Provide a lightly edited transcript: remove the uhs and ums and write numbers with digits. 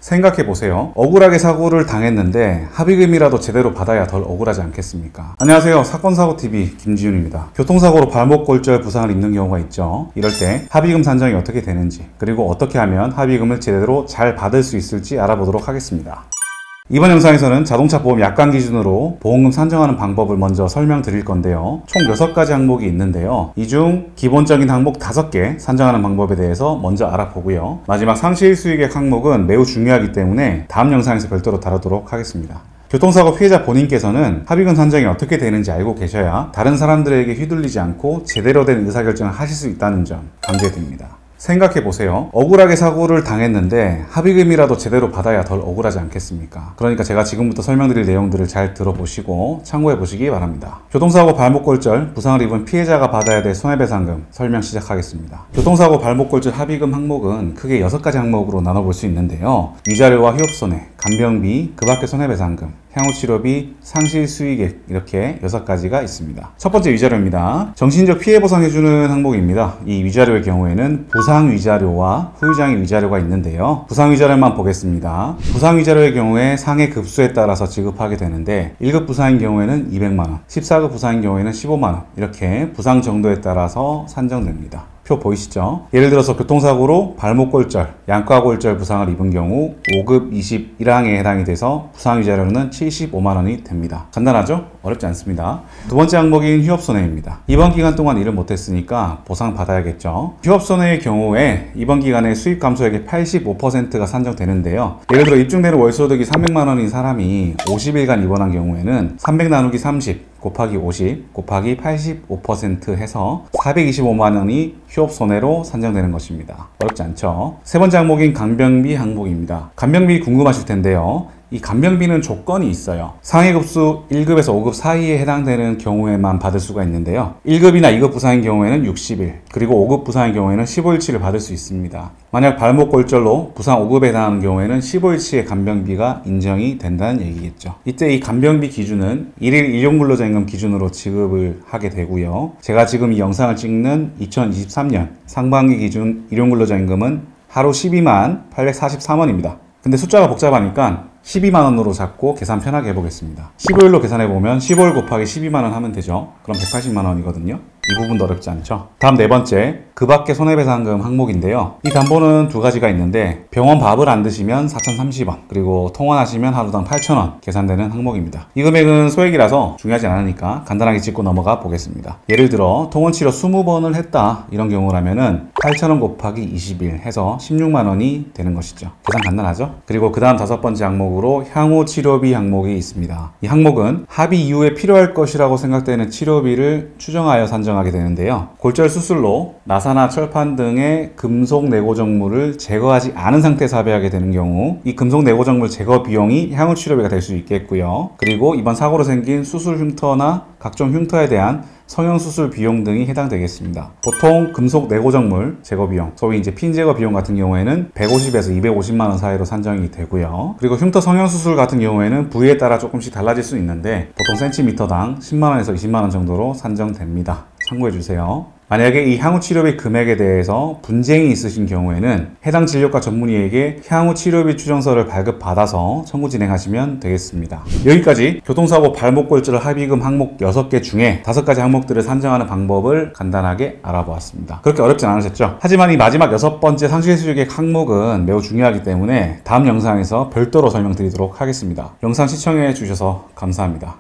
생각해보세요. 억울하게 사고를 당했는데 합의금이라도 제대로 받아야 덜 억울하지 않겠습니까? 안녕하세요. 사건사고TV 김지윤입니다. 교통사고로 발목 골절 부상을 입는 경우가 있죠. 이럴 때 합의금 산정이 어떻게 되는지, 그리고 어떻게 하면 합의금을 제대로 잘 받을 수 있을지 알아보도록 하겠습니다. 이번 영상에서는 자동차 보험 약관 기준으로 보험금 산정하는 방법을 먼저 설명드릴 건데요. 총 6가지 항목이 있는데요. 이 중 기본적인 항목 5개 산정하는 방법에 대해서 먼저 알아보고요. 마지막 상실수익액 항목은 매우 중요하기 때문에 다음 영상에서 별도로 다루도록 하겠습니다. 교통사고 피해자 본인께서는 합의금 산정이 어떻게 되는지 알고 계셔야 다른 사람들에게 휘둘리지 않고 제대로 된 의사결정을 하실 수 있다는 점 강조해드립니다. 생각해보세요. 억울하게 사고를 당했는데 합의금이라도 제대로 받아야 덜 억울하지 않겠습니까? 그러니까 제가 지금부터 설명드릴 내용들을 잘 들어보시고 참고해보시기 바랍니다. 교통사고 발목골절 부상을 입은 피해자가 받아야 될 손해배상금 설명 시작하겠습니다. 교통사고 발목골절 합의금 항목은 크게 6가지 항목으로 나눠볼 수 있는데요. 위자료와 휴업손해, 간병비, 그 밖의 손해배상금, 향후치료비, 상실수익액, 이렇게 6가지가 있습니다. 첫 번째 위자료입니다. 정신적 피해 보상해주는 항목입니다. 이 위자료의 경우에는 부상위자료와 후유장애 위자료가 있는데요. 부상위자료만 보겠습니다. 부상위자료의 경우에 상해 급수에 따라서 지급하게 되는데 1급 부상인 경우에는 200만원, 14급 부상인 경우에는 15만원, 이렇게 부상 정도에 따라서 산정됩니다. 표 보이시죠? 예를 들어서 교통사고로 발목골절, 양과골절 부상을 입은 경우 5급 21항에 해당이 돼서 부상위자료는 75만원이 됩니다. 간단하죠? 어렵지 않습니다. 두 번째 항목인 휴업손해입니다. 이번 기간 동안 일을 못했으니까 보상 받아야겠죠. 휴업손해의 경우에 이번 기간에 수입 감소액의 85%가 산정되는데요. 예를 들어 입증되는 월소득이 300만원인 사람이 50일간 입원한 경우에는 300 나누기 30 곱하기 50 곱하기 85% 해서 425만원이 휴업손해로 산정되는 것입니다. 어렵지 않죠? 세 번째 항목인 간병비 항목입니다. 간병비 궁금하실 텐데요. 이 간병비는 조건이 있어요. 상해급수 1급에서 5급 사이에 해당되는 경우에만 받을 수가 있는데요. 1급이나 2급 부상인 경우에는 60일, 그리고 5급 부상인 경우에는 15일치를 받을 수 있습니다. 만약 발목골절로 부상 5급에 해당하는 경우에는 15일치의 간병비가 인정이 된다는 얘기겠죠. 이때 이 간병비 기준은 1일 일용근로자임금 기준으로 지급을 하게 되고요. 제가 지금 이 영상을 찍는 2023년 상반기 기준 일용근로자임금은 하루 12만 843원입니다. 근데 숫자가 복잡하니까 12만원으로 잡고 계산 편하게 해보겠습니다. 15일로 계산해보면 15일 곱하기 12만원 하면 되죠. 그럼 180만원이거든요. 이 부분도 어렵지 않죠. 다음 네 번째, 그 밖의 손해배상금 항목인데요. 이 담보는 2가지가 있는데 병원 밥을 안 드시면 4,030원, 그리고 통원하시면 하루당 8,000원 계산되는 항목입니다. 이 금액은 소액이라서 중요하지 않으니까 간단하게 짚고 넘어가 보겠습니다. 예를 들어 통원치료 20번을 했다, 이런 경우라면은 8,000원 곱하기 20일 해서 16만원이 되는 것이죠. 계산 간단하죠? 그리고 그 다음 5번째 항목으로 향후치료비 항목이 있습니다. 이 항목은 합의 이후에 필요할 것이라고 생각되는 치료비를 추정하여 산정하게 되는데요. 골절 수술로 나사나 철판 등의 금속 내고정물을 제거하지 않은 상태에서 합의하게 되는 경우 이 금속 내고정물 제거 비용이 향후치료비가 될 수 있겠고요. 그리고 이번 사고로 생긴 수술 흉터나 각종 흉터에 대한 성형수술 비용 등이 해당되겠습니다. 보통 금속 내고정물 제거 비용, 소위 이제 핀 제거 비용 같은 경우에는 150에서 250만원 사이로 산정이 되고요. 그리고 흉터 성형수술 같은 경우에는 부위에 따라 조금씩 달라질 수 있는데 보통 센티미터당 10만원에서 20만원 정도로 산정됩니다. 참고해주세요. 만약에 이 향후치료비 금액에 대해서 분쟁이 있으신 경우에는 해당 진료과 전문의에게 향후치료비 추정서를 발급받아서 청구 진행하시면 되겠습니다. 여기까지 교통사고 발목골절 합의금 항목 6개 중에 5가지 항목들을 산정하는 방법을 간단하게 알아보았습니다. 그렇게 어렵진 않으셨죠? 하지만 이 마지막 6번째 상실수익액 항목은 매우 중요하기 때문에 다음 영상에서 별도로 설명드리도록 하겠습니다. 영상 시청해 주셔서 감사합니다.